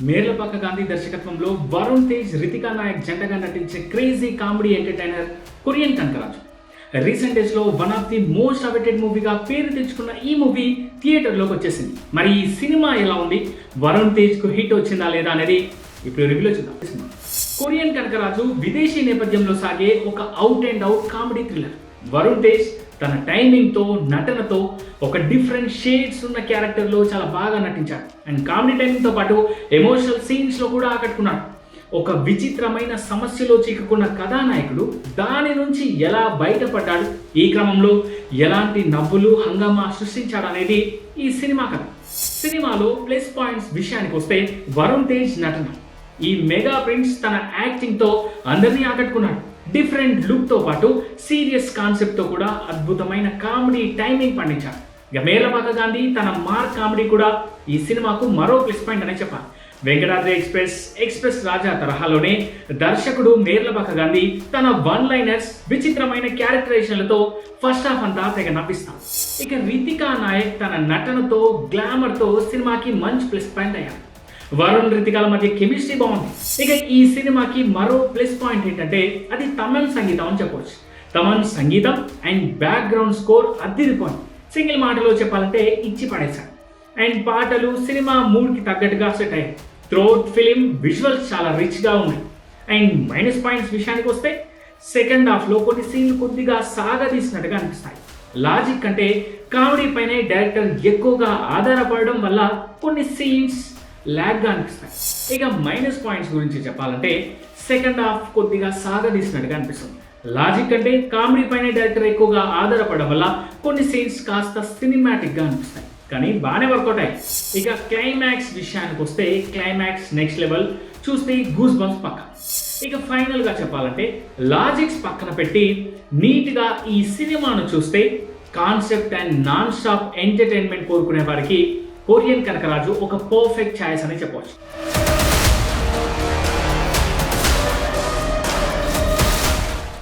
మేర్లపాక గాంధీ దర్శకత్వంలో వరుణ్ తేజ్, రితికా నాయక్ జంటగా నటించే crazy comedy entertainer Korean Kanakaraju. Recent days లో one of the most awaited మూవీగా పేరు తెచ్చుకున్న ఈ మూవీ థియేటర్లోకి వచ్చేసింది. మరి ఈ సినిమా ఎలా ఉంది, వరుణ్ తేజ్ కు హిట్ వచ్చిందా లేదా అనేది ఇప్పుడు రివ్యూలో చూద్దాం. కొరియన్ కనకరాజు విదేశీ నేపథ్యంలో సాగే ఒక out and out comedy thriller. Varun Tej తన టైమింగ్తో, నటనతో ఒక డిఫరెంట్ షేడ్స్ ఉన్న క్యారెక్టర్లో చాలా బాగా నటించాడు. అండ్ కామెడీ టైమింగ్తో పాటు ఎమోషనల్ సీన్స్లో కూడా ఆకట్టుకున్నాడు. ఒక విచిత్రమైన సమస్యలో చిక్కుకున్న కథానాయకుడు దాని నుంచి ఎలా బయటపడ్డాడు, ఈ క్రమంలో ఎలాంటి నవ్వులు, హంగామా సృష్టించాడు అనేది ఈ సినిమా కథ. సినిమాలో ప్లస్ పాయింట్స్ విషయానికి వస్తే వరుణ్ తేజ్ నటన, ఈ మెగా ప్రిన్స్ తన యాక్టింగ్తో అందరినీ ఆకట్టుకున్నాడు. డిఫరెంట్ లుక్తో పాటు సీరియస్ కాన్సెప్ట్తో కూడా అద్భుతమైన కామెడీ టైమింగ్ పండించాడు. ఇక మేర్లపాక గాంధీ తన మార్క్ కామెడీ కూడా ఈ సినిమాకు మరో ప్లస్ పాయింట్ అనే చెప్పాలి. వెంకటాద్రి ఎక్స్ప్రెస్ రాజా తరహాలోనే దర్శకుడు మేర్లపాక గాంధీ తన వన్ లైనర్స్, విచిత్రమైన క్యారెక్టరైజేషన్లతో ఫస్ట్ హాఫ్ అంతా తెగ నవ్విస్తాడు. ఇక రితికా నాయక్ తన నటనతో, గ్లామర్తో సినిమాకి మంచి ప్లస్ పాయింట్ అయ్యాడు. వరుణ్, రితికాల మధ్య కెమిస్ట్రీ బాగుంది. ఇక ఈ సినిమాకి మరో ప్లస్ పాయింట్ ఏంటంటే అది తమన్ సంగీతం అని చెప్పవచ్చు. తమన్ సంగీతం అండ్ బ్యాక్గ్రౌండ్ స్కోర్ అదిరిపోయింది. సింగిల్ మాటలో చెప్పాలంటే ఇచ్చి పడేశాడు. అండ్ పాటలు సినిమా మూడ్కి తగ్గట్టుగా సెట్ అయ్యాయి. త్రోట్ ఫిలిం విజువల్స్ చాలా రిచ్గా ఉన్నాయి. అండ్ మైనస్ పాయింట్స్ విషయానికి వస్తే సెకండ్ హాఫ్లో కొన్ని సీన్లు కొద్దిగా సాగదీసినట్టుగా అనిపిస్తాయి. లాజిక్ అంటే కామెడీ పైనే డైరెక్టర్ ఎక్కువగా ఆధారపడడం వల్ల కొన్ని సీన్స్ ల్యాగ్గా అనిపిస్తాయి. ఇక మైనస్ పాయింట్స్ గురించి చెప్పాలంటే సెకండ్ హాఫ్ కొద్దిగా సాగదీసినట్టుగా అనిపిస్తుంది. లాజిక్ అంటే కామెడీ పైన డైరెక్టర్ ఎక్కువగా ఆధారపడడం వల్ల కొన్ని సీన్స్ కాస్త సినిమాటిక్గా అనిపిస్తాయి, కానీ బాగానే వర్కౌట్ అయ్యాయి. ఇక క్లైమాక్స్ విషయానికి వస్తే క్లైమాక్స్ నెక్స్ట్ లెవెల్, చూస్తే గూస్ బంప్స్ పక్క. ఇక ఫైనల్గా చెప్పాలంటే లాజిక్స్ పక్కన పెట్టి నీట్గా ఈ సినిమాను చూస్తే concept and non stop entertainment కోరుకునే వారికి కొరియన్ కనకరాజు ఒక పర్ఫెక్ట్ ఛాయిస్ అని చెప్పవచ్చు.